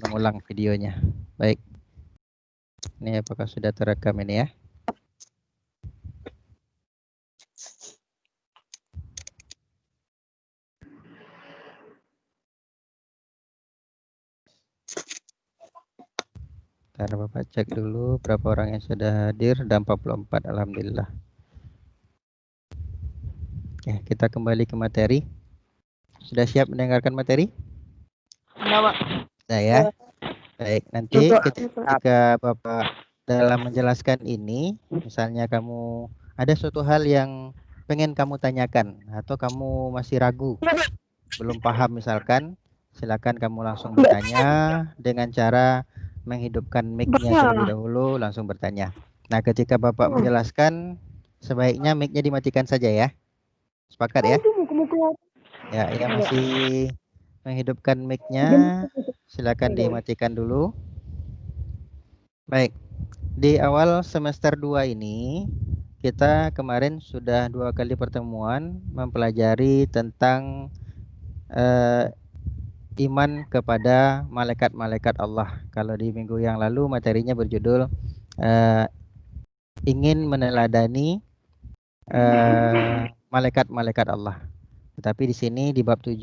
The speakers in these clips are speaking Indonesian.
mengulang videonya. Baik. Ini apakah sudah terekam ini ya? Ntar Bapak cek dulu berapa orang yang sudah hadir dan 44 alhamdulillah. Oke, kita kembali ke materi. Sudah siap mendengarkan materi? Enggak, Pak. Sudah ya? Baik, nanti ketika Bapak dalam menjelaskan ini, misalnya kamu ada suatu hal yang pengen kamu tanyakan atau kamu masih ragu, belum paham misalkan, silakan kamu langsung bertanya dengan cara menghidupkan mic-nya terlebih dahulu, langsung bertanya. Nah, ketika Bapak menjelaskan, sebaiknya mic-nya dimatikan saja ya. Sepakat ya? Ya, yang masih menghidupkan mic-nya, silakan dimatikan dulu. Baik, di awal semester 2 ini, kita kemarin sudah 2 kali pertemuan mempelajari tentang iman kepada malaikat-malaikat Allah. Kalau di minggu yang lalu materinya berjudul ingin meneladani malaikat-malaikat Allah. Tetapi di sini di bab 7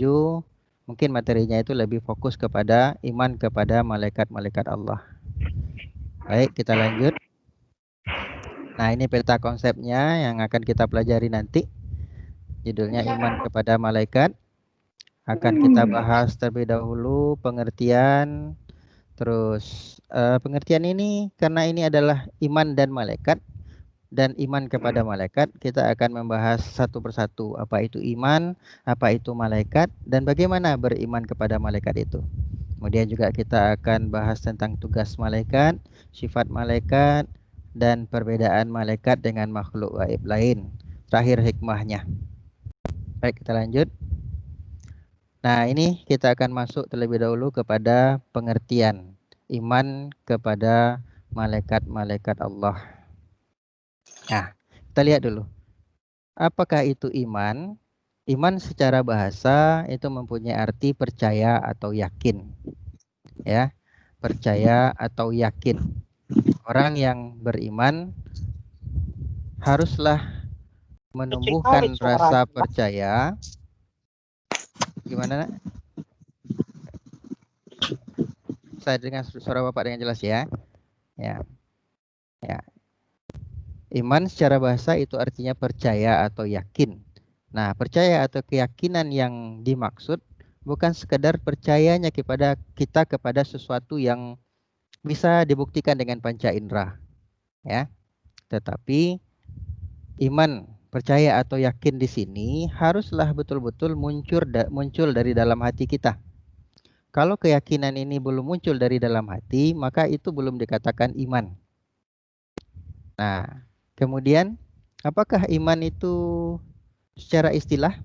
mungkin materinya itu lebih fokus kepada iman kepada malaikat-malaikat Allah. Baik, kita lanjut. Nah, ini peta konsepnya yang akan kita pelajari nanti. Judulnya iman kepada malaikat. Akan kita bahas terlebih dahulu pengertian. Terus pengertian ini karena ini adalah iman dan malaikat dan iman kepada malaikat, kita akan membahas satu persatu apa itu iman, apa itu malaikat, dan bagaimana beriman kepada malaikat itu. Kemudian juga kita akan bahas tentang tugas malaikat, sifat malaikat, dan perbedaan malaikat dengan makhluk gaib lain. Terakhir hikmahnya. Baik, kita lanjut. Nah, ini kita akan masuk terlebih dahulu kepada pengertian iman kepada malaikat-malaikat Allah. Nah, kita lihat dulu. Apakah itu iman? Iman secara bahasa itu mempunyai arti percaya atau yakin. Ya, percaya atau yakin. Orang yang beriman haruslah menumbuhkan rasa percaya. Gimana? Saya dengar suara Bapak dengan jelas ya. Ya. Ya. Iman secara bahasa itu artinya percaya atau yakin. Nah, percaya atau keyakinan yang dimaksud bukan sekedar percayanya kepada kita kepada sesuatu yang bisa dibuktikan dengan panca indera, ya. Tetapi iman, percaya atau yakin di sini haruslah betul-betul muncul dari dalam hati kita. Kalau keyakinan ini belum muncul dari dalam hati, maka itu belum dikatakan iman. Nah, kemudian apakah iman itu secara istilah?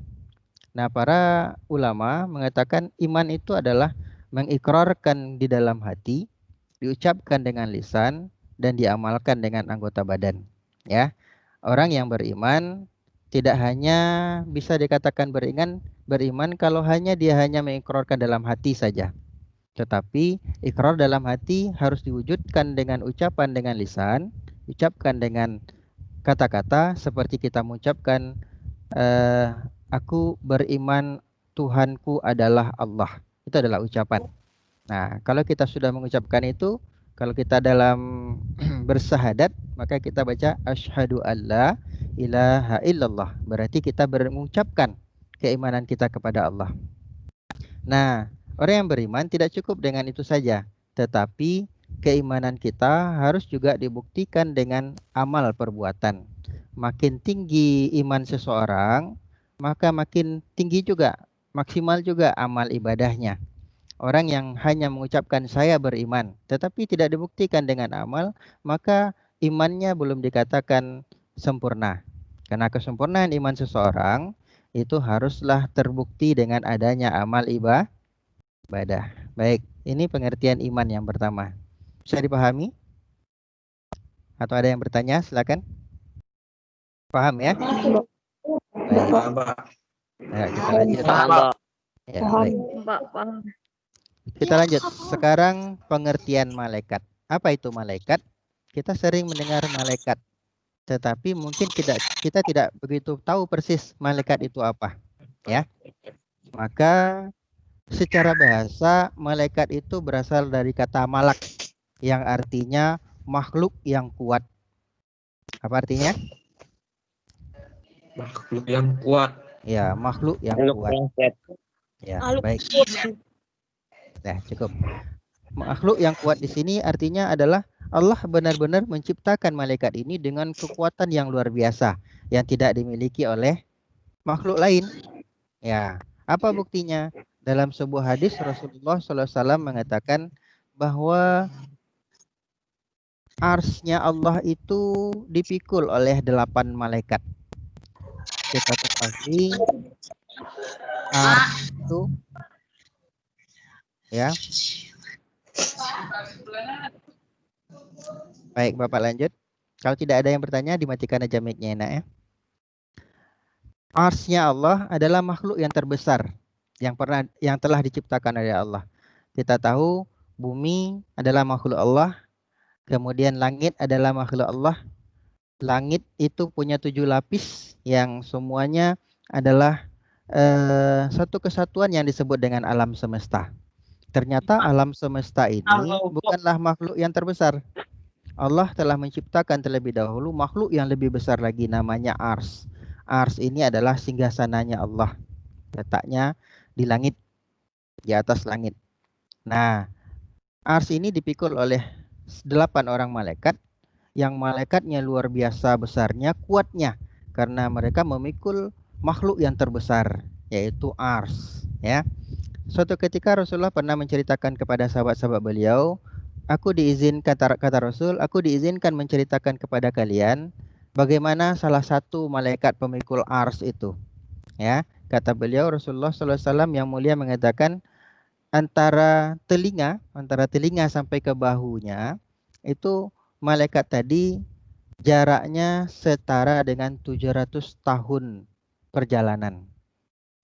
Nah, para ulama mengatakan iman itu adalah mengikrarkan di dalam hati, diucapkan dengan lisan, dan diamalkan dengan anggota badan. Ya, orang yang beriman tidak hanya bisa dikatakan beriman kalau dia hanya mengikrarkan dalam hati saja. Tetapi ikrar dalam hati harus diwujudkan dengan ucapan dengan lisan, ucapkan dengan kata-kata seperti kita mengucapkan aku beriman Tuhanku adalah Allah. Itu adalah ucapan. Nah, kalau kita sudah mengucapkan itu, kalau kita dalam bersahadat, maka kita baca asyhadu alla ilaha illallah. Berarti kita mengucapkan keimanan kita kepada Allah. Nah, orang yang beriman tidak cukup dengan itu saja, tetapi keimanan kita harus juga dibuktikan dengan amal perbuatan. Makin tinggi iman seseorang, maka makin tinggi juga, maksimal juga amal ibadahnya. Orang yang hanya mengucapkan saya beriman, tetapi tidak dibuktikan dengan amal, maka imannya belum dikatakan sempurna. Karena kesempurnaan iman seseorang itu haruslah terbukti dengan adanya amal ibadah. Baik, ini pengertian iman yang pertama. Bisa dipahami? Atau ada yang bertanya? Silakan. Paham ya? Baik. Paham, Pak. Ya, kita lanjut. Paham, Pak. Ya, Paham, baik. Pak. Paham. Kita lanjut. Sekarang pengertian malaikat. Apa itu malaikat? Kita sering mendengar malaikat, tetapi mungkin kita tidak begitu tahu persis malaikat itu apa, ya. Maka secara bahasa malaikat itu berasal dari kata malak yang artinya makhluk yang kuat. Apa artinya? Makhluk yang kuat. Ya, makhluk yang kuat. Ya, baik. Nah, cukup. Makhluk yang kuat di sini artinya adalah Allah benar-benar menciptakan malaikat ini dengan kekuatan yang luar biasa yang tidak dimiliki oleh makhluk lain. Ya, apa buktinya? Dalam sebuah hadis Rasulullah SAW mengatakan bahwa arsy-nya Allah itu dipikul oleh 8 malaikat. Kita ketahui arsy itu, ya. Baik, Bapak lanjut. Kalau tidak ada yang bertanya, dimatikan aja mic-nya, enak ya. Arsy-nya Allah adalah makhluk yang terbesar yang telah diciptakan oleh Allah. Kita tahu bumi adalah makhluk Allah, kemudian langit adalah makhluk Allah. Langit itu punya 7 lapis yang semuanya adalah satu kesatuan yang disebut dengan alam semesta. Ternyata alam semesta ini bukanlah makhluk yang terbesar. Allah telah menciptakan terlebih dahulu makhluk yang lebih besar lagi, namanya ars. Ars ini adalah singgasananya Allah, letaknya di langit, di atas langit. Nah, ars ini dipikul oleh 8 orang malaikat, yang malaikatnya luar biasa besarnya, kuatnya, karena mereka memikul makhluk yang terbesar, yaitu ars. Ya, suatu ketika Rasulullah pernah menceritakan kepada sahabat-sahabat beliau, kata Rasul, aku diizinkan menceritakan kepada kalian bagaimana salah satu malaikat pemikul ars itu. Ya, kata beliau, Rasulullah SAW yang mulia mengatakan antara telinga sampai ke bahunya itu malaikat tadi jaraknya setara dengan 700 tahun perjalanan.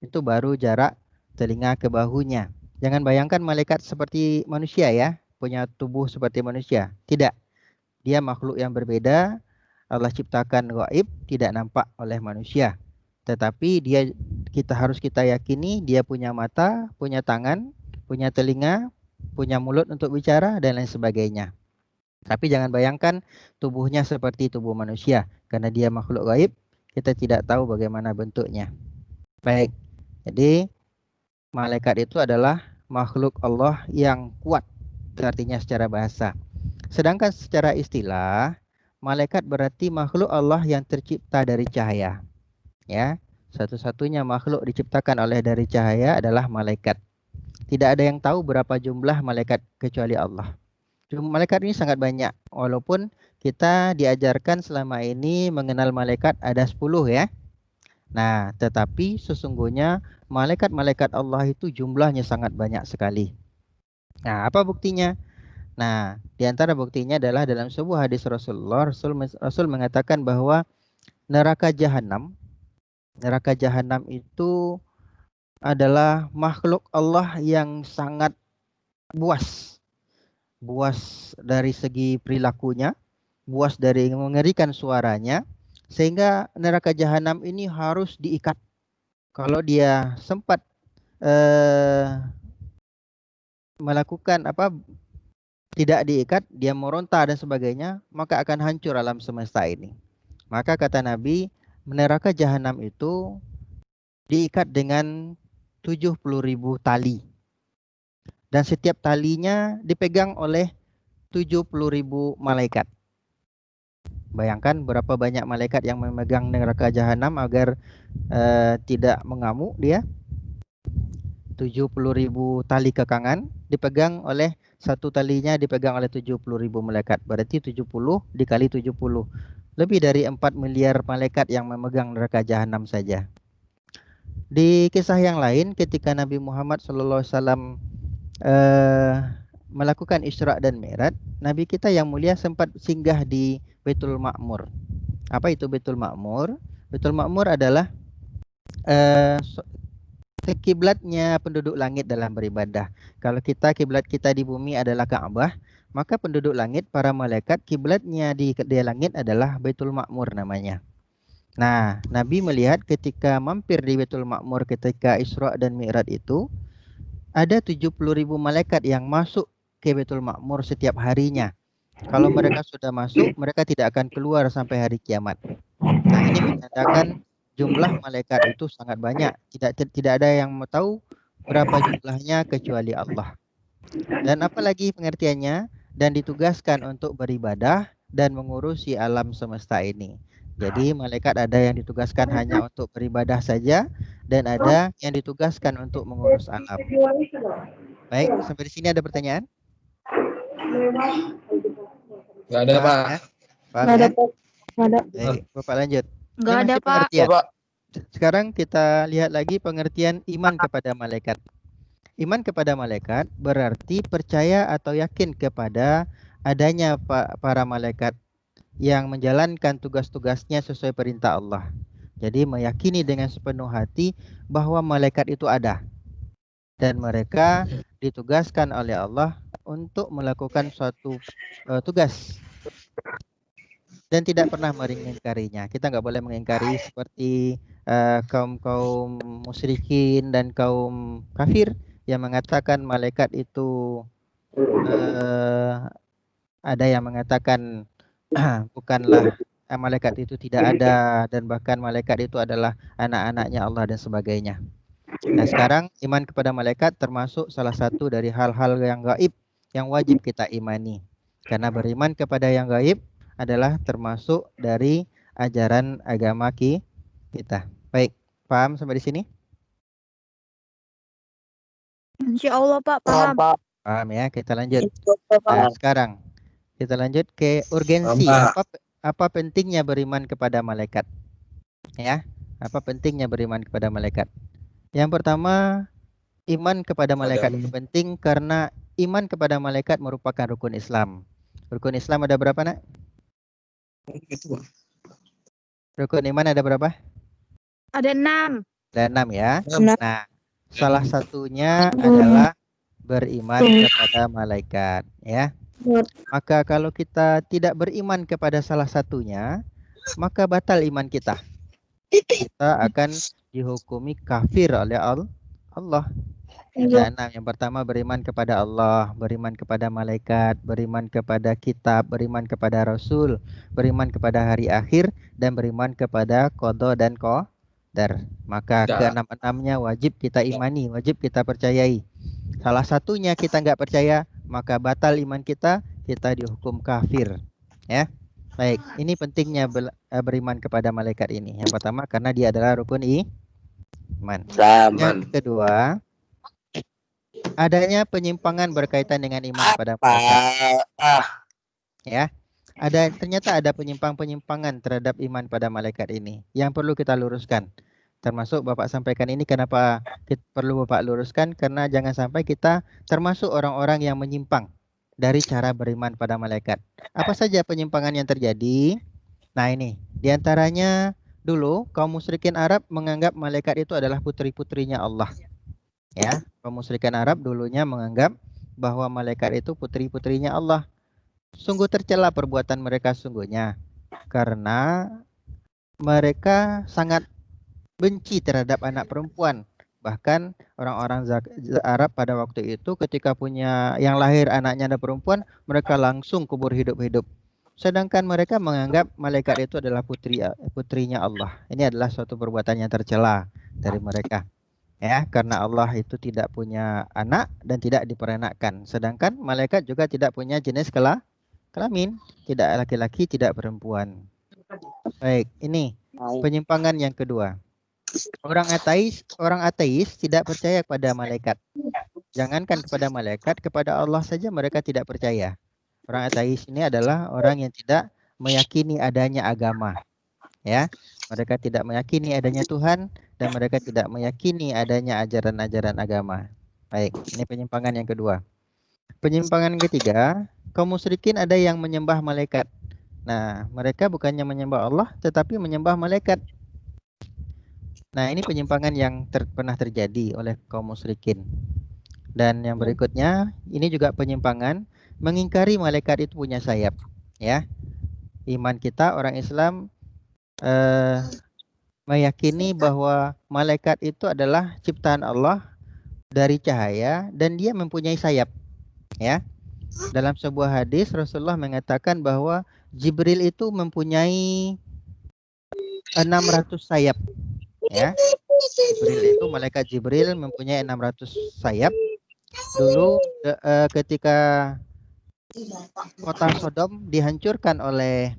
Itu baru jarak telinga ke bahunya. Jangan bayangkan malaikat seperti manusia ya, punya tubuh seperti manusia. Tidak. Dia makhluk yang berbeda. Allah ciptakan gaib, tidak nampak oleh manusia. Tetapi kita harus yakini dia punya mata, punya tangan, punya telinga, punya mulut untuk bicara dan lain sebagainya. Tapi jangan bayangkan tubuhnya seperti tubuh manusia, karena dia makhluk gaib, kita tidak tahu bagaimana bentuknya. Baik. Jadi malaikat itu adalah makhluk Allah yang kuat, artinya secara bahasa. Sedangkan secara istilah, malaikat berarti makhluk Allah yang tercipta dari cahaya. Ya, satu-satunya makhluk diciptakan oleh dari cahaya adalah malaikat. Tidak ada yang tahu berapa jumlah malaikat kecuali Allah. Malaikat ini sangat banyak, walaupun kita diajarkan selama ini mengenal malaikat ada 10 ya. Nah, tetapi sesungguhnya malaikat-malaikat Allah itu jumlahnya sangat banyak sekali. Nah, apa buktinya? Nah, di antara buktinya adalah dalam sebuah hadis Rasul mengatakan bahwa neraka jahanam itu adalah makhluk Allah yang sangat buas. Buas dari segi perilakunya, buas dari mengerikan suaranya, sehingga neraka jahanam ini harus diikat. Kalau dia sempat melakukan tidak diikat, dia meronta dan sebagainya, maka akan hancur alam semesta ini. Maka kata Nabi, neraka jahanam itu diikat dengan 70.000 tali. Dan setiap talinya dipegang oleh 70.000 malaikat. Bayangkan berapa banyak malaikat yang memegang neraka jahanam agar tidak mengamuk dia. 70.000 tali kekangan dipegang oleh satu talinya dipegang oleh 70.000 malaikat. Berarti 70 dikali 70. Lebih dari 4 miliar malaikat yang memegang neraka jahanam saja. Di kisah yang lain ketika Nabi Muhammad SAW melakukan Isra dan Mi'raj, Nabi kita yang mulia sempat singgah di Baitul Ma'mur. Apa itu Baitul Ma'mur? Baitul Ma'mur adalah kiblatnya penduduk langit dalam beribadah. Kalau kiblat kita di bumi adalah Ka'bah, maka penduduk langit, para malaikat, kiblatnya di langit adalah Baitul Ma'mur namanya. Nah, Nabi melihat ketika mampir di Baitul Ma'mur ketika Isra dan Mi'raj itu, ada 70.000 malaikat yang masuk ke Baitul Ma'mur setiap harinya. Kalau mereka sudah masuk, mereka tidak akan keluar sampai hari kiamat. Nah, ini menandakan jumlah malaikat itu sangat banyak. Tidak ada yang mau tahu berapa jumlahnya kecuali Allah. Dan apalagi pengertiannya, dan ditugaskan untuk beribadah dan mengurusi alam semesta ini. Jadi malaikat ada yang ditugaskan hanya untuk beribadah saja, dan ada yang ditugaskan untuk mengurus alam. Baik, sampai di sini ada pertanyaan? Nggak ada, Paham Pak. ya? Paham Nggak ada, ya? Pak. Nggak ada. Baik, Bapak lanjut. Nggak Ini ada, masih Pak. pengertian. Pak. Sekarang kita lihat lagi pengertian iman kepada malaikat. Iman kepada malaikat berarti percaya atau yakin kepada adanya para malaikat yang menjalankan tugas-tugasnya sesuai perintah Allah. Jadi meyakini dengan sepenuh hati bahwa malaikat itu ada dan mereka ditugaskan oleh Allah untuk melakukan suatu tugas dan tidak pernah mengingkarinya. Kita nggak boleh mengingkari seperti kaum-kaum musyrikin dan kaum kafir yang mengatakan malaikat itu ada yang mengatakan bukanlah malaikat itu tidak ada, dan bahkan malaikat itu adalah anak-anaknya Allah dan sebagainya. Nah, sekarang iman kepada malaikat termasuk salah satu dari hal-hal yang gaib yang wajib kita imani. Karena beriman kepada yang gaib adalah termasuk dari ajaran agama kita. Baik, paham sampai di sini? Insya Allah, Pak, paham. Paham ya, kita lanjut. Nah, sekarang kita lanjut ke urgensi. Apa pentingnya beriman kepada malaikat? Ya, apa pentingnya beriman kepada malaikat? Yang pertama, iman kepada malaikat itu penting karena iman kepada malaikat merupakan rukun Islam. Rukun Islam ada berapa, Nak? Rukun iman ada berapa? Ada 6. Ada 6 ya. 6. Nah, salah satunya adalah beriman kepada malaikat, ya. Maka kalau kita tidak beriman kepada salah satunya, maka batal iman kita. Kita akan dihukumi kafir oleh Allah. Yang pertama beriman kepada Allah, beriman kepada malaikat, beriman kepada kitab, beriman kepada Rasul, beriman kepada hari akhir, dan beriman kepada qada dan qadar. Maka keenam-enamnya wajib kita imani, wajib kita percayai. Salah satunya kita nggak percaya, maka batal iman kita dihukum kafir. Ya, baik. Ini pentingnya beriman kepada malaikat ini. Yang pertama karena dia adalah rukun iman. Yang kedua, adanya penyimpangan berkaitan dengan iman kepada malaikat. Ya, ternyata ada penyimpangan terhadap iman pada malaikat ini yang perlu kita luruskan. Termasuk Bapak sampaikan ini, kenapa perlu Bapak luruskan? Karena jangan sampai kita termasuk orang-orang yang menyimpang dari cara beriman pada malaikat. Apa saja penyimpangan yang terjadi? Nah, ini diantaranya dulu kaum musyrikin Arab menganggap malaikat itu adalah putri-putrinya Allah. Ya, kaum musyrikin Arab dulunya menganggap bahwa malaikat itu putri-putrinya Allah. Sungguh tercela perbuatan mereka sungguhnya, karena mereka sangat benci terhadap anak perempuan. Bahkan orang-orang Arab pada waktu itu ketika punya yang lahir anaknya ada perempuan, mereka langsung kubur hidup-hidup. Sedangkan mereka menganggap malaikat itu adalah putrinya Allah. Ini adalah suatu perbuatan yang tercela dari mereka. Ya, karena Allah itu tidak punya anak dan tidak diperanakkan. Sedangkan malaikat juga tidak punya jenis kelamin, tidak laki-laki, tidak perempuan. Baik, ini penyimpangan yang kedua. Orang ateis tidak percaya kepada malaikat. Jangankan kepada malaikat, kepada Allah saja mereka tidak percaya. Orang ateis ini adalah orang yang tidak meyakini adanya agama. Ya, mereka tidak meyakini adanya Tuhan dan mereka tidak meyakini adanya ajaran-ajaran agama. Baik, ini penyimpangan yang kedua. Penyimpangan ketiga, kaum musyrikin ada yang menyembah malaikat. Nah, mereka bukannya menyembah Allah tetapi menyembah malaikat. Nah, ini penyimpangan yang pernah terjadi oleh kaum musyrikin. Dan yang berikutnya, ini juga penyimpangan mengingkari malaikat itu punya sayap. Ya, iman kita orang Islam meyakini bahwa malaikat itu adalah ciptaan Allah dari cahaya dan dia mempunyai sayap. Ya, dalam sebuah hadis Rasulullah mengatakan bahwa Jibril itu mempunyai 600 sayap. Ya, malaikat Jibril mempunyai 600 sayap. Dulu ketika kota Sodom dihancurkan oleh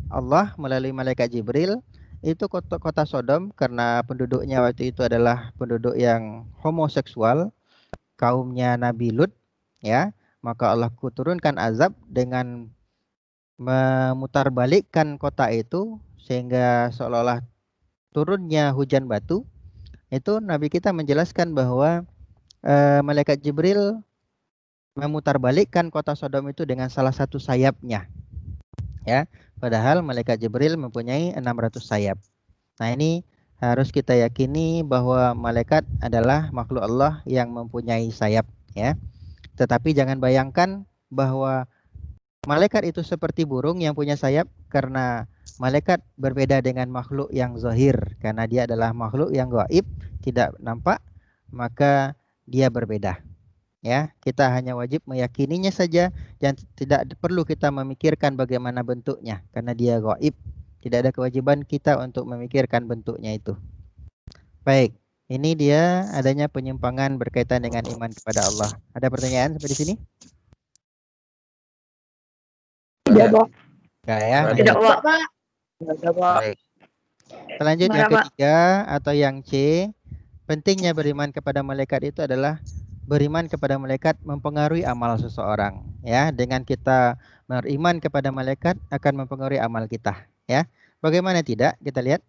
Allah melalui malaikat Jibril, itu kota Sodom karena penduduknya waktu itu adalah penduduk yang homoseksual, kaumnya Nabi Lut, ya, maka Allah turunkan azab dengan memutarbalikkan kota itu sehingga seolah-olah turunnya hujan batu. Itu Nabi kita menjelaskan bahwa malaikat Jibril memutarbalikkan kota Sodom itu dengan salah satu sayapnya, ya. Padahal malaikat Jibril mempunyai 600 sayap. Nah, ini harus kita yakini bahwa malaikat adalah makhluk Allah yang mempunyai sayap, ya. Tetapi jangan bayangkan bahwa malaikat itu seperti burung yang punya sayap, karena malaikat berbeda dengan makhluk yang zahir, karena dia adalah makhluk yang gaib, tidak nampak, maka dia berbeda. Ya, kita hanya wajib meyakininya saja dan tidak perlu kita memikirkan bagaimana bentuknya karena dia gaib. Tidak ada kewajiban kita untuk memikirkan bentuknya itu. Baik, ini dia adanya penyimpangan berkaitan dengan iman kepada Allah. Ada pertanyaan sampai di sini? Tidak, Pak. Enggak ya? Tidak, Lanjut. Pak. Tidak, Pak. Baik. Kita lanjut yang Gimana, Pak? ketiga atau yang C. Pentingnya beriman kepada malaikat itu adalah beriman kepada malaikat mempengaruhi amal seseorang. Ya, dengan kita beriman kepada malaikat akan mempengaruhi amal kita. Ya, bagaimana tidak? Kita lihat.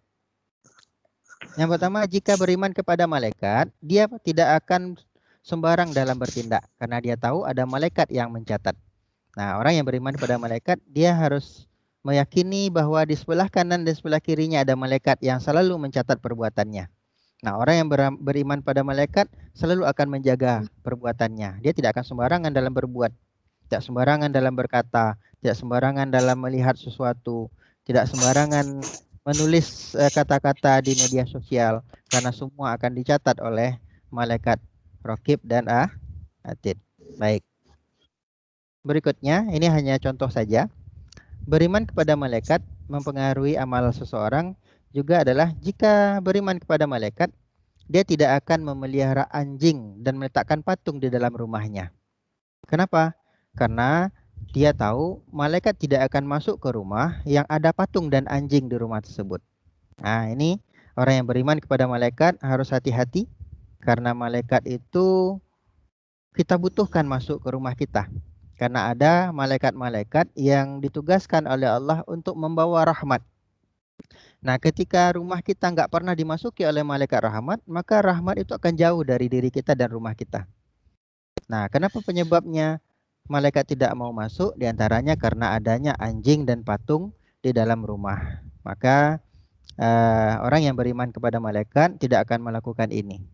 Yang pertama, jika beriman kepada malaikat, dia tidak akan sembarang dalam bertindak karena dia tahu ada malaikat yang mencatat. Nah, orang yang beriman kepada malaikat, dia harus meyakini bahwa di sebelah kanan dan sebelah kirinya ada malaikat yang selalu mencatat perbuatannya. Nah, orang yang beriman pada malaikat selalu akan menjaga perbuatannya. Dia tidak akan sembarangan dalam berbuat, tidak sembarangan dalam berkata, tidak sembarangan dalam melihat sesuatu, tidak sembarangan menulis kata-kata di media sosial, karena semua akan dicatat oleh malaikat Raqib dan Atid. Baik. Berikutnya, ini hanya contoh saja. Beriman kepada malaikat mempengaruhi amal seseorang juga adalah jika beriman kepada malaikat, dia tidak akan memelihara anjing dan meletakkan patung di dalam rumahnya. Kenapa? Karena dia tahu malaikat tidak akan masuk ke rumah yang ada patung dan anjing di rumah tersebut. Nah, ini orang yang beriman kepada malaikat harus hati-hati karena malaikat itu kita butuhkan masuk ke rumah kita. Karena ada malaikat-malaikat yang ditugaskan oleh Allah untuk membawa rahmat. Nah, ketika rumah kita nggak pernah dimasuki oleh malaikat rahmat, maka rahmat itu akan jauh dari diri kita dan rumah kita. Nah, kenapa penyebabnya malaikat tidak mau masuk? Di antaranya karena adanya anjing dan patung di dalam rumah. Maka orang yang beriman kepada malaikat tidak akan melakukan ini.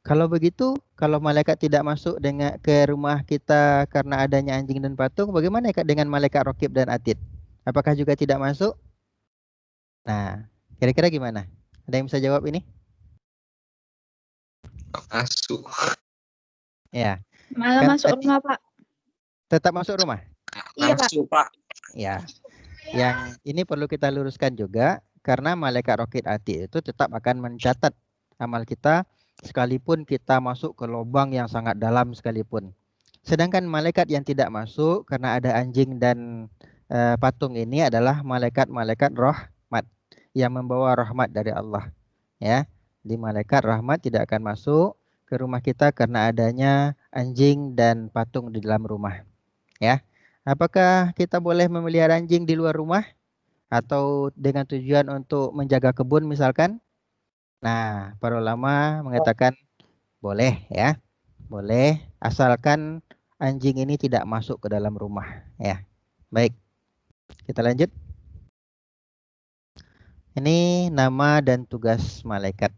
Kalau begitu, kalau malaikat tidak masuk ke rumah kita karena adanya anjing dan patung, bagaimana dengan malaikat Raqib dan Atid? Apakah juga tidak masuk? Nah, kira-kira gimana? Ada yang bisa jawab ini? Masuk. Ya. Malah Kan masuk rumah, Pak. Tetap masuk rumah? Iya, Pak. Masuk, Pak. Ya. Yang ini perlu kita luruskan juga, karena malaikat Raqib Atid itu tetap akan mencatat amal kita sekalipun kita masuk ke lubang yang sangat dalam sekalipun. Sedangkan malaikat yang tidak masuk karena ada anjing dan patung ini adalah malaikat-malaikat rahmat yang membawa rahmat dari Allah. Ya, di malaikat rahmat tidak akan masuk ke rumah kita karena adanya anjing dan patung di dalam rumah. Ya, apakah kita boleh memelihara anjing di luar rumah atau dengan tujuan untuk menjaga kebun misalkan? Nah, para ulama mengatakan boleh, ya. Boleh asalkan anjing ini tidak masuk ke dalam rumah, ya. Baik. Kita lanjut. Ini nama dan tugas malaikat.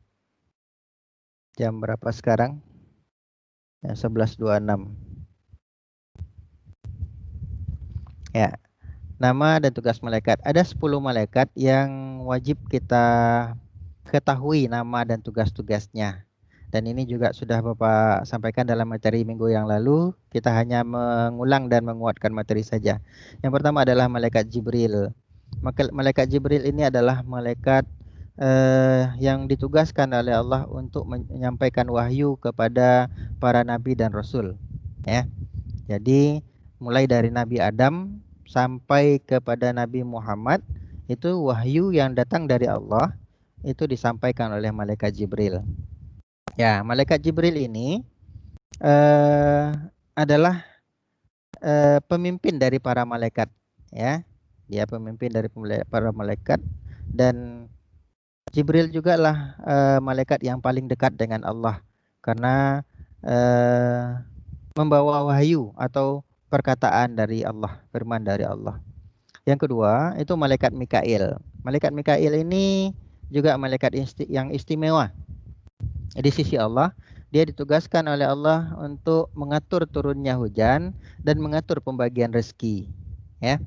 Jam berapa sekarang? Ya, 11.26. Ya, nama dan tugas malaikat. Ada 10 malaikat yang wajib kita ketahui nama dan tugas-tugasnya. Dan ini juga sudah Bapak sampaikan dalam materi minggu yang lalu. Kita hanya mengulang dan menguatkan materi saja. Yang pertama adalah malaikat Jibril. Malaikat Jibril ini adalah malaikat yang ditugaskan oleh Allah untuk menyampaikan wahyu kepada para nabi dan rasul. Ya, jadi mulai dari Nabi Adam sampai kepada Nabi Muhammad itu wahyu yang datang dari Allah itu disampaikan oleh malaikat Jibril. Ya, malaikat Jibril ini adalah pemimpin dari para malaikat. Ya, dia pemimpin dari para malaikat dan Jibril juga lah malaikat yang paling dekat dengan Allah karena membawa wahyu atau perkataan dari Allah, firman dari Allah. Yang kedua itu malaikat Mikail. Malaikat Mikail ini juga malaikat yang istimewa. Di sisi Allah, dia ditugaskan oleh Allah untuk mengatur turunnya hujan dan mengatur pembagian rezeki. Ya.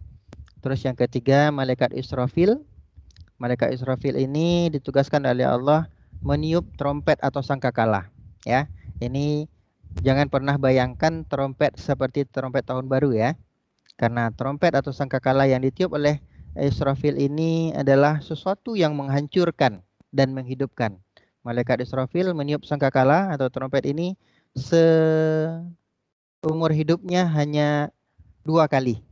Terus yang ketiga malaikat Israfil. Malaikat Israfil ini ditugaskan oleh Allah meniup trompet atau sangkakala. Ya, ini jangan pernah bayangkan trompet seperti trompet tahun baru ya. Karena trompet atau sangkakala yang ditiup oleh Israfil ini adalah sesuatu yang menghancurkan dan menghidupkan. Malaikat Israfil meniup sangkakala atau trompet ini seumur hidupnya hanya 2 kali.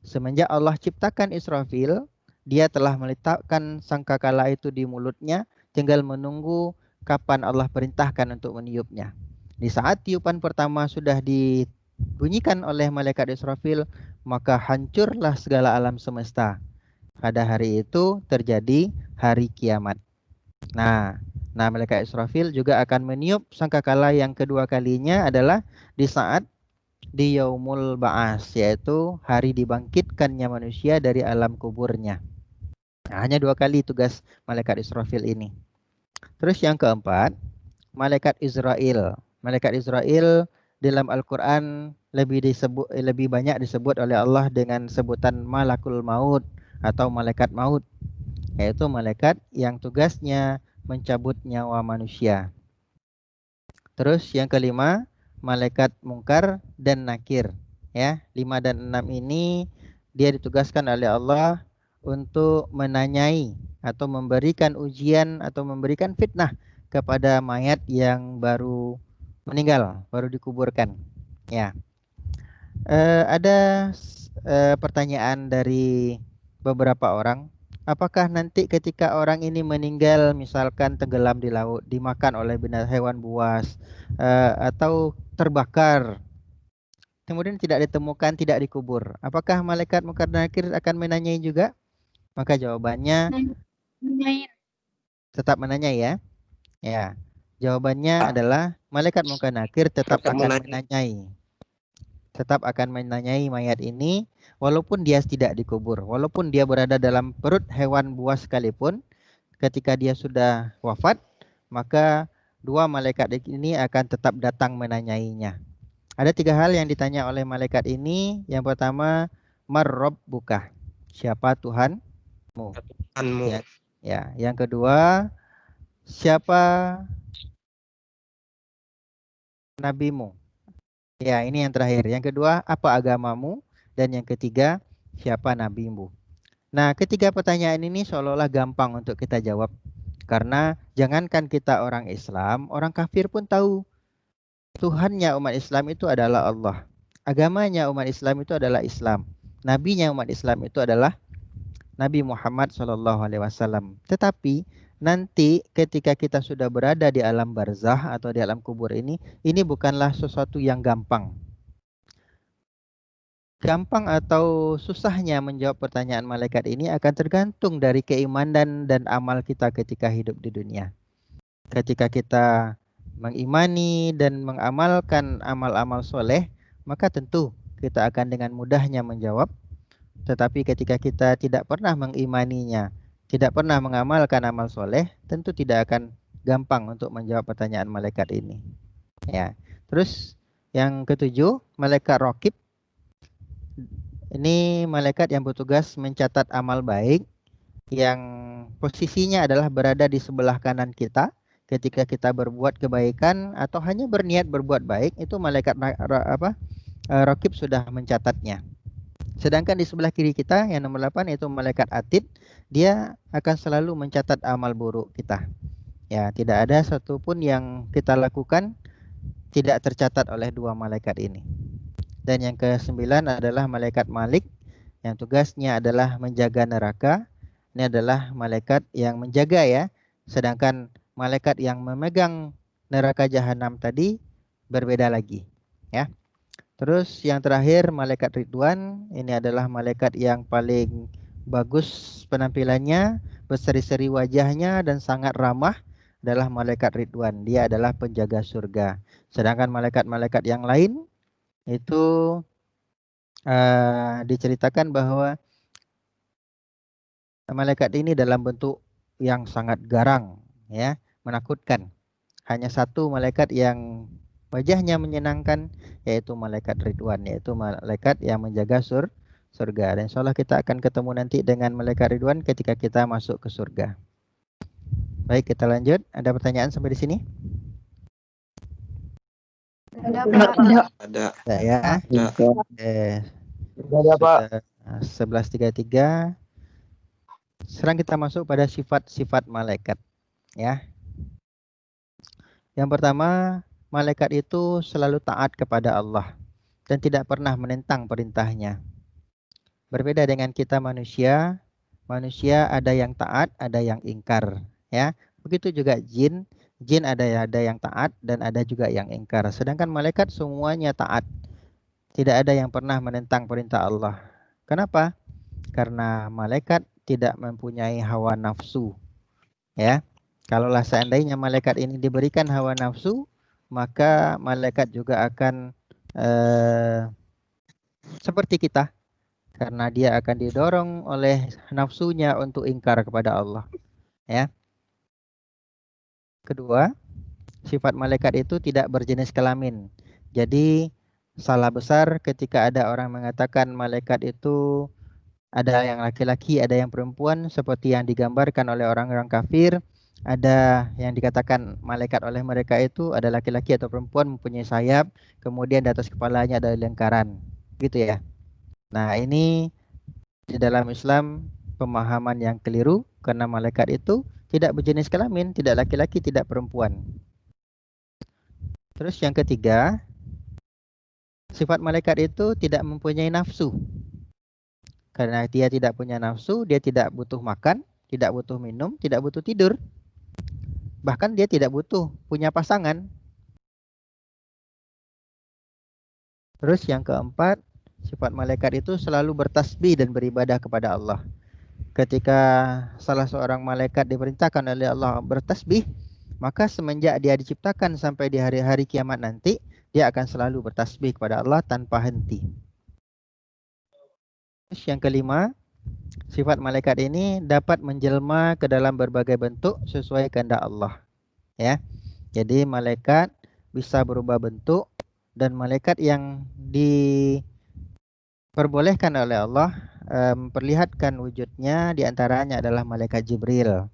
Semenjak Allah ciptakan Israfil, dia telah meletakkan sangkakala itu di mulutnya, tinggal menunggu kapan Allah perintahkan untuk meniupnya. Di saat tiupan pertama sudah dibunyikan oleh malaikat Israfil, maka hancurlah segala alam semesta. Pada hari itu terjadi hari kiamat. Nah, malaikat Israfil juga akan meniup sangkakala yang kedua kalinya adalah di saat di Yaumul Ba'as, yaitu hari dibangkitkannya manusia dari alam kuburnya. Nah, hanya 2 kali tugas malaikat Israfil ini. Terus yang keempat, malaikat Israel. Malaikat Israel dalam Al-Quran lebih banyak disebut oleh Allah dengan sebutan Malakul Maut atau malaikat maut, yaitu malaikat yang tugasnya mencabut nyawa manusia. Terus yang kelima, malaikat Mungkar dan Nakir. Ya, 5 dan 6 ini dia ditugaskan oleh Allah untuk menanyai atau memberikan ujian atau memberikan fitnah kepada mayat yang baru meninggal, baru dikuburkan. Ya, ada pertanyaan dari beberapa orang. Apakah nanti ketika orang ini meninggal, misalkan tenggelam di laut, dimakan oleh hewan buas, atau terbakar, kemudian tidak ditemukan, tidak dikubur, apakah malaikat Mungkar dan Nakir akan menanyai juga? Maka jawabannya tetap menanyai ya. Ya, jawabannya adalah malaikat Mungkar dan Nakir tetap akan menanyai. Tetap akan menanyai mayat ini walaupun dia tidak dikubur, walaupun dia berada dalam perut hewan buas sekalipun, ketika dia sudah wafat, maka 2 malaikat ini akan tetap datang menanyainya. Ada 3 hal yang ditanya oleh malaikat ini. Yang pertama, Marrabbuka, siapa Tuhanmu? Tuhanmu. Ya, yang kedua, siapa nabimu? Ya, ini yang terakhir. Yang kedua, apa agamamu? Dan yang ketiga, siapa nabimu? Nah, ketiga pertanyaan ini seolah-olah gampang untuk kita jawab. Karena jangankan kita orang Islam, orang kafir pun tahu Tuhannya umat Islam itu adalah Allah. Agamanya umat Islam itu adalah Islam. Nabinya umat Islam itu adalah Nabi Muhammad SAW. Tetapi nanti ketika kita sudah berada di alam barzah atau di alam kubur ini bukanlah sesuatu yang gampang. Gampang atau susahnya menjawab pertanyaan malaikat ini akan tergantung dari keimanan dan amal kita ketika hidup di dunia. Ketika kita mengimani dan mengamalkan amal-amal soleh, maka tentu kita akan dengan mudahnya menjawab. Tetapi ketika kita tidak pernah mengimaninya, tidak pernah mengamalkan amal soleh, tentu tidak akan gampang untuk menjawab pertanyaan malaikat ini. Ya. Terus yang ketujuh, malaikat raqib. Ini malaikat yang bertugas mencatat amal baik yang posisinya adalah berada di sebelah kanan kita ketika kita berbuat kebaikan atau hanya berniat berbuat baik, itu malaikat raqib sudah mencatatnya. Sedangkan di sebelah kiri kita yang nomor 8 yaitu malaikat atid, dia akan selalu mencatat amal buruk kita. Ya, tidak ada satupun yang kita lakukan tidak tercatat oleh dua malaikat ini. Dan yang ke-9 adalah malaikat Malik yang tugasnya adalah menjaga neraka. Ini adalah malaikat yang menjaga ya. Sedangkan malaikat yang memegang neraka jahanam tadi berbeda lagi, ya. Terus yang terakhir malaikat Ridwan, ini adalah malaikat yang paling bagus penampilannya, berseri-seri wajahnya dan sangat ramah, adalah malaikat Ridwan. Dia adalah penjaga surga. Sedangkan malaikat-malaikat yang lain itu diceritakan bahwa malaikat ini dalam bentuk yang sangat garang, ya, menakutkan. Hanya satu malaikat yang wajahnya menyenangkan, yaitu malaikat Ridwan, yaitu malaikat yang menjaga surga. Dan insya Allah kita akan ketemu nanti dengan malaikat Ridwan ketika kita masuk ke surga. Baik, kita lanjut. Ada pertanyaan sampai di sini? Ada. Ya. Ada. Sudah 11.33. Sekarang kita masuk pada sifat-sifat malaikat, ya. Yang pertama, malaikat itu selalu taat kepada Allah dan tidak pernah menentang perintahnya. Berbeda dengan kita manusia, manusia ada yang taat, ada yang ingkar, ya. Begitu juga jin, jin ada yang taat dan ada juga yang ingkar. Sedangkan malaikat semuanya taat. Tidak ada yang pernah menentang perintah Allah. Kenapa? Karena malaikat tidak mempunyai hawa nafsu, ya. Kalaulah seandainya malaikat ini diberikan hawa nafsu, maka malaikat juga akan seperti kita, karena dia akan didorong oleh nafsunya untuk ingkar kepada Allah, ya. Kedua, sifat malaikat itu tidak berjenis kelamin. Jadi salah besar ketika ada orang mengatakan malaikat itu ada yang laki-laki, ada yang perempuan, seperti yang digambarkan oleh orang-orang kafir. Ada yang dikatakan malaikat oleh mereka itu ada laki-laki atau perempuan mempunyai sayap, kemudian di atas kepalanya ada lingkaran, gitu ya. Nah, ini di dalam Islam pemahaman yang keliru, karena malaikat itu tidak berjenis kelamin, tidak laki-laki, tidak perempuan. Terus yang ketiga, sifat malaikat itu tidak mempunyai nafsu. Karena dia tidak punya nafsu, dia tidak butuh makan, tidak butuh minum, tidak butuh tidur. Bahkan dia tidak butuh punya pasangan. Terus yang keempat, sifat malaikat itu selalu bertasbih dan beribadah kepada Allah. Ketika salah seorang malaikat diperintahkan oleh Allah bertasbih, maka semenjak dia diciptakan sampai di hari-hari kiamat nanti, dia akan selalu bertasbih kepada Allah tanpa henti. Terus yang kelima, sifat malaikat ini dapat menjelma ke dalam berbagai bentuk sesuai kehendak Allah, ya. Jadi malaikat bisa berubah bentuk, dan malaikat yang diperbolehkan oleh Allah memperlihatkan wujudnya diantaranya adalah malaikat Jibril.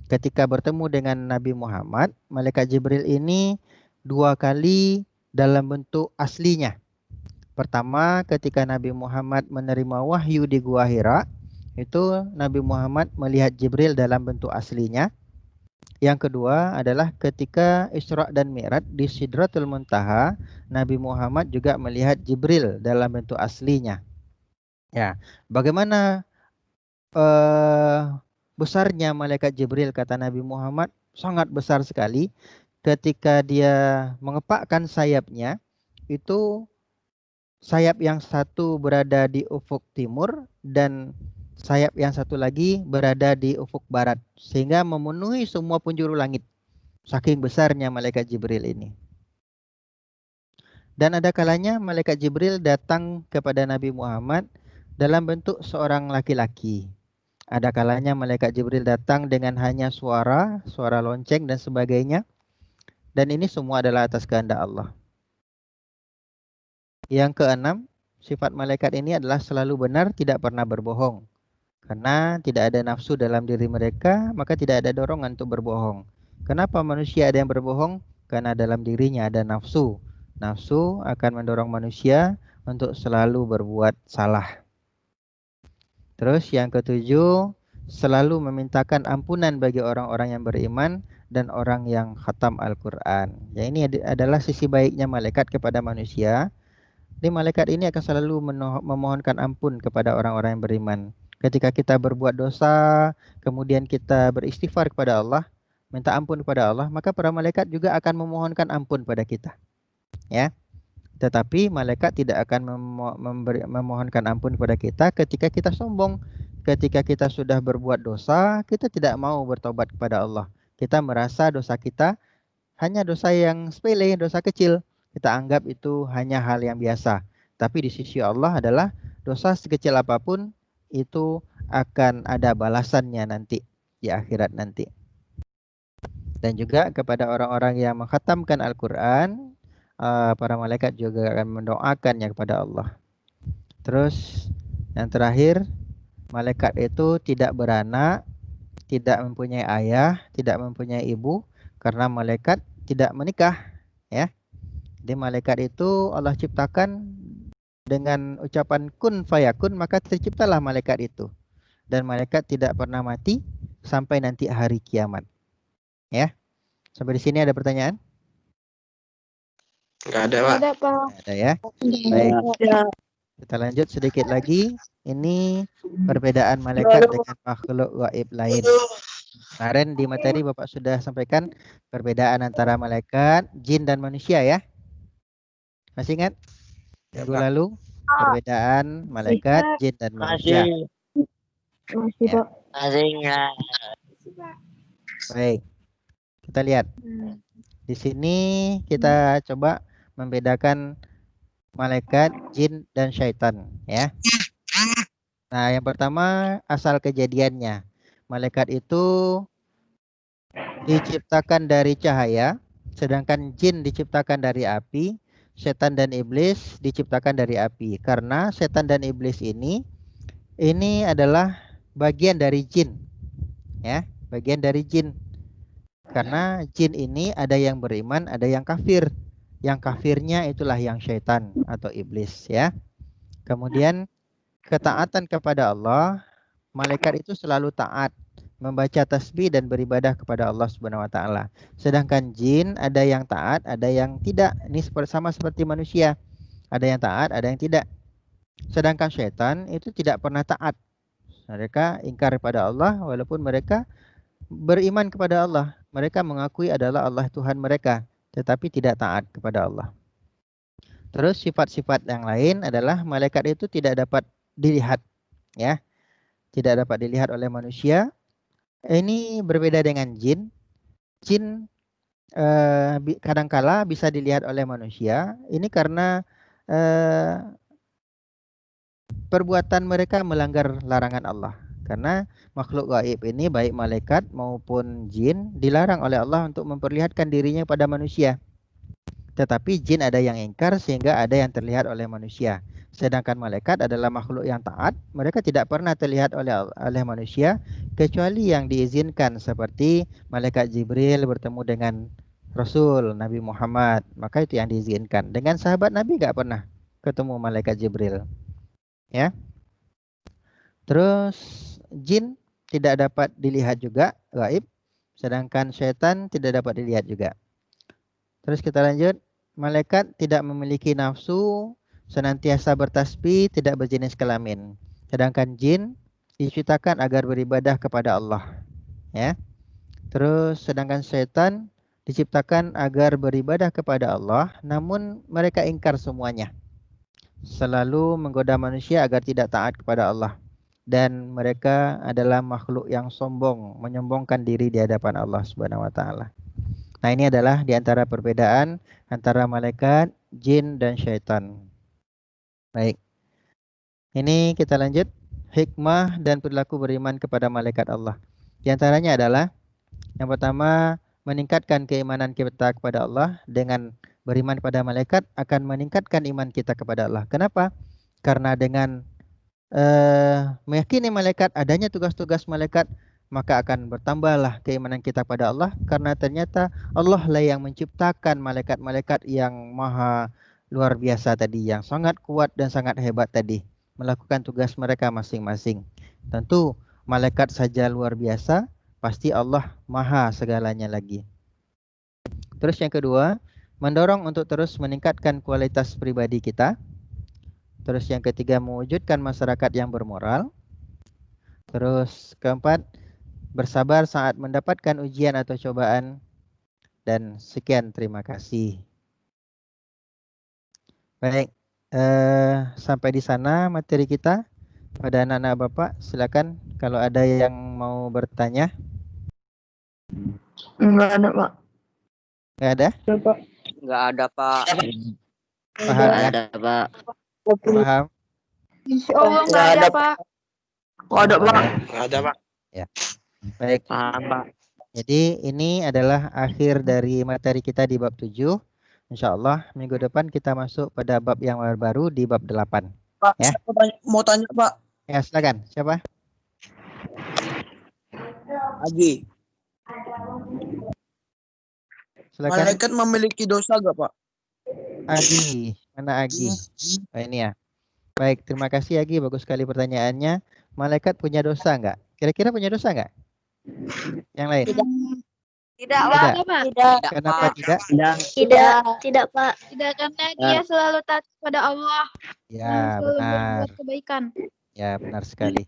Ketika bertemu dengan Nabi Muhammad, malaikat Jibril ini 2 kali dalam bentuk aslinya. Pertama, ketika Nabi Muhammad menerima wahyu di Gua Hira, itu Nabi Muhammad melihat Jibril dalam bentuk aslinya. Yang kedua adalah ketika Isra dan Mi'raj di Sidratul Muntaha, Nabi Muhammad juga melihat Jibril dalam bentuk aslinya. Ya, bagaimana besarnya malaikat Jibril, kata Nabi Muhammad, sangat besar sekali. Ketika dia mengepakkan sayapnya, itu sayap yang satu berada di ufuk timur dan sayap yang satu lagi berada di ufuk barat, sehingga memenuhi semua penjuru langit. Saking besarnya malaikat Jibril ini. Dan ada kalanya malaikat Jibril datang kepada Nabi Muhammad dalam bentuk seorang laki-laki. Ada kalanya malaikat Jibril datang dengan hanya suara lonceng dan sebagainya. Dan ini semua adalah atas kehendak Allah. Yang keenam, sifat malaikat ini adalah selalu benar, tidak pernah berbohong. Karena tidak ada nafsu dalam diri mereka, maka tidak ada dorongan untuk berbohong. Kenapa manusia ada yang berbohong? Karena dalam dirinya ada nafsu. Nafsu akan mendorong manusia untuk selalu berbuat salah. Terus yang ketujuh, selalu memintakan ampunan bagi orang-orang yang beriman dan orang yang khatam Al-Quran. Ya, ini adalah sisi baiknya malaikat kepada manusia. Jadi malaikat ini akan selalu memohonkan ampun kepada orang-orang yang beriman. Ketika kita berbuat dosa, kemudian kita beristighfar kepada Allah, minta ampun kepada Allah, maka para malaikat juga akan memohonkan ampun pada kita. Ya. Tetapi malaikat tidak akan memohonkan ampun kepada kita ketika kita sombong. Ketika kita sudah berbuat dosa, kita tidak mau bertobat kepada Allah. Kita merasa dosa kita hanya dosa yang sepele, dosa kecil. Kita anggap itu hanya hal yang biasa. Tapi di sisi Allah adalah dosa sekecil apapun itu akan ada balasannya nanti di akhirat nanti. Dan juga kepada orang-orang yang mengkhatamkan Al-Quran, para malaikat juga akan mendoakannya kepada Allah. Terus yang terakhir, malaikat itu tidak beranak, tidak mempunyai ayah, tidak mempunyai ibu, karena malaikat tidak menikah, ya. Jadi malaikat itu Allah ciptakan dengan ucapan kun fayakun, maka terciptalah malaikat itu. Dan malaikat tidak pernah mati sampai nanti hari kiamat. Ya. Sampai di sini ada pertanyaan? Enggak ada, Pak. Ada, Pak. Ada ya. Baik. Kita lanjut sedikit lagi. Ini perbedaan malaikat dengan makhluk gaib lain. Kemarin di materi Bapak sudah sampaikan perbedaan antara malaikat, jin dan manusia ya. Masih ingat? Minggu lalu perbedaan malaikat, jin dan manusia. Masih, Ya. Pak. Baik. Kita lihat. Di sini kita coba membedakan malaikat, jin dan syaitan ya. Nah, yang pertama asal kejadiannya. Malaikat itu diciptakan dari cahaya, sedangkan jin diciptakan dari api, setan dan iblis diciptakan dari api. Karena setan dan iblis ini adalah bagian dari jin. Ya, bagian dari jin. Karena jin ini ada yang beriman, ada yang kafir. Yang kafirnya itulah yang syaitan atau iblis ya. Kemudian ketaatan kepada Allah, malaikat itu selalu taat, membaca tasbih dan beribadah kepada Allah Subhanahu wa taala. Sedangkan jin ada yang taat, ada yang tidak. Ini sama seperti manusia. Ada yang taat, ada yang tidak. Sedangkan syaitan itu tidak pernah taat. Mereka ingkar kepada Allah walaupun mereka beriman kepada Allah. Mereka mengakui adalah Allah Tuhan mereka, tetapi tidak taat kepada Allah. Terus sifat-sifat yang lain adalah malaikat itu tidak dapat dilihat, ya, tidak dapat dilihat oleh manusia. Ini berbeda dengan jin. Jin kadangkala bisa dilihat oleh manusia. Ini karena perbuatan mereka melanggar larangan Allah. Karena makhluk gaib ini baik malaikat maupun jin dilarang oleh Allah untuk memperlihatkan dirinya pada manusia. Tetapi jin ada yang ingkar sehingga ada yang terlihat oleh manusia. Sedangkan malaikat adalah makhluk yang taat, mereka tidak pernah terlihat oleh manusia kecuali yang diizinkan seperti malaikat Jibril bertemu dengan Rasul Nabi Muhammad, maka itu yang diizinkan. Dengan sahabat Nabi nggak pernah ketemu malaikat Jibril. Ya. Terus jin tidak dapat dilihat juga, gaib, sedangkan syaitan tidak dapat dilihat juga. Terus kita lanjut, malaikat tidak memiliki nafsu, senantiasa bertasbih, tidak berjenis kelamin. Sedangkan jin diciptakan agar beribadah kepada Allah. Ya. Terus sedangkan syaitan diciptakan agar beribadah kepada Allah, namun mereka ingkar semuanya. Selalu menggoda manusia agar tidak taat kepada Allah. Dan mereka adalah makhluk yang sombong, menyombongkan diri di hadapan Allah Subhanahu wa taala. Nah, ini adalah di antara perbedaan antara malaikat, jin dan syaitan. Baik. Ini kita lanjut hikmah dan perilaku beriman kepada malaikat Allah. Di antaranya adalah yang pertama, meningkatkan keimanan kita kepada Allah. Dengan beriman pada malaikat akan meningkatkan iman kita kepada Allah. Kenapa? Karena dengan meyakini malaikat, adanya tugas-tugas malaikat, maka akan bertambahlah keimanan kita pada Allah. Karena ternyata Allah lah yang menciptakan malaikat-malaikat yang maha luar biasa tadi, yang sangat kuat dan sangat hebat tadi, melakukan tugas mereka masing-masing. Tentu malaikat saja luar biasa, pasti Allah maha segalanya lagi. Terus yang kedua, mendorong untuk terus meningkatkan kualitas pribadi kita. Terus yang ketiga, mewujudkan masyarakat yang bermoral. Terus keempat, bersabar saat mendapatkan ujian atau cobaan. Dan sekian, terima kasih. Baik, sampai di sana materi kita. Pada anak-anak Bapak, silakan kalau ada yang mau bertanya. Enggak ada, Pak. Nggak ada? Enggak ada, Pak. Paham ya? Ada, Pak. Paham? Insya Allah enggak ada, Pak. Enggak ada, Pak. Enggak ada, Pak. Ya. Baik. Paham, Pak. Jadi ini adalah akhir dari materi kita di bab 7. Insya Allah minggu depan kita masuk pada bab yang baru di bab 8. Pak, Ya. saya mau tanya, Pak. Ya, silakan. Siapa? Agi, Silakan. malaikat memiliki dosa gak, Pak? Agi. Mana Agi? Oh, ini ya. Baik, terima kasih Agi. Bagus sekali pertanyaannya. Malaikat punya dosa nggak? Kira-kira punya dosa nggak? Yang lain? Tidak, Tidak. Pak. Kenapa tidak? Tidak, Pak. Tidak, karena dia selalu taat kepada Allah dan Ya, selalu benar. berbuat kebaikan. Ya, benar sekali.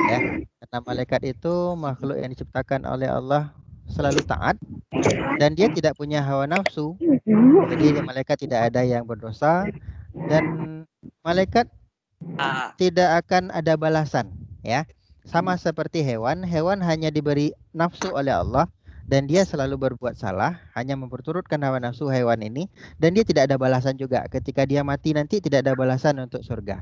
Ya, karena malaikat itu makhluk yang diciptakan oleh Allah selalu taat dan dia tidak punya hawa nafsu. Jadi malaikat tidak ada yang berdosa dan malaikat tidak akan ada balasan, ya. Sama seperti hewan, hewan hanya diberi nafsu oleh Allah dan dia selalu berbuat salah, hanya memperturutkan hawa nafsu hewan ini dan dia tidak ada balasan juga. Ketika dia mati nanti tidak ada balasan untuk surga.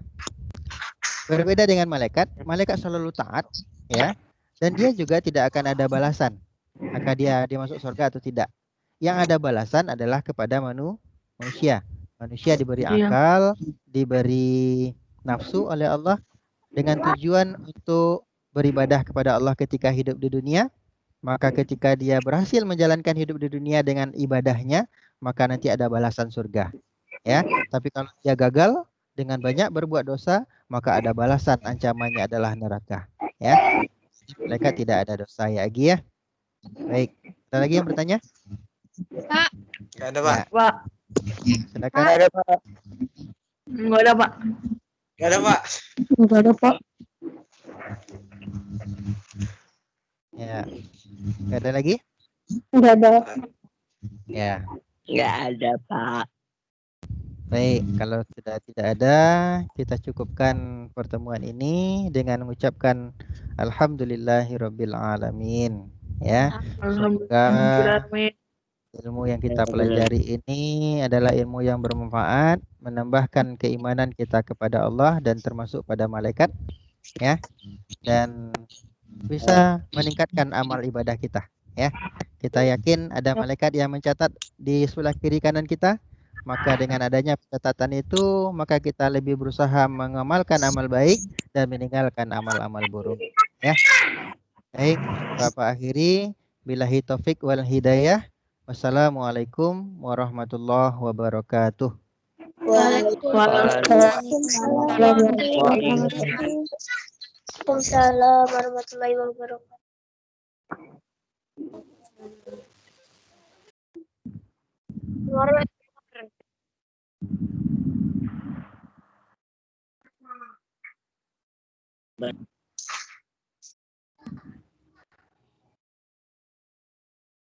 Berbeda dengan malaikat, malaikat selalu taat, ya, dan dia juga tidak akan ada balasan maka dia masuk surga atau tidak. Yang ada balasan adalah kepada manusia. Manusia diberi akal, diberi nafsu oleh Allah dengan tujuan untuk beribadah kepada Allah ketika hidup di dunia. Maka ketika dia berhasil menjalankan hidup di dunia dengan ibadahnya, maka nanti ada balasan surga. Ya, tapi kalau dia gagal dengan banyak berbuat dosa, maka ada balasan, ancamannya adalah neraka. Ya, mereka tidak ada dosa ya, Agi ya. Baik, ada lagi yang bertanya? Pak. Enggak ada, Pak. Ya, Pak. silakan. Enggak ada, Pak. Enggak ada, Pak. Enggak ada, Pak. Enggak ada, Pak. Ya, nggak ada lagi? Enggak ada. Ya, Enggak ada, Pak. baik. Kalau sudah tidak ada, kita cukupkan pertemuan ini dengan mengucapkan Alhamdulillahirabbil alamin. Ya, semoga ilmu yang kita pelajari ini adalah ilmu yang bermanfaat, menambahkan keimanan kita kepada Allah dan termasuk pada malaikat, ya, dan bisa meningkatkan amal ibadah kita, ya. Kita yakin ada malaikat yang mencatat di sebelah kiri kanan kita, maka dengan adanya pencatatan itu, maka kita lebih berusaha mengamalkan amal baik dan meninggalkan amal-amal buruk, ya. Baik, Bapak akhiri, billahi taufik wal hidayah. Wassalamualaikum warahmatullahi wabarakatuh. Waalaikumsalam warahmatullahi wabarakatuh.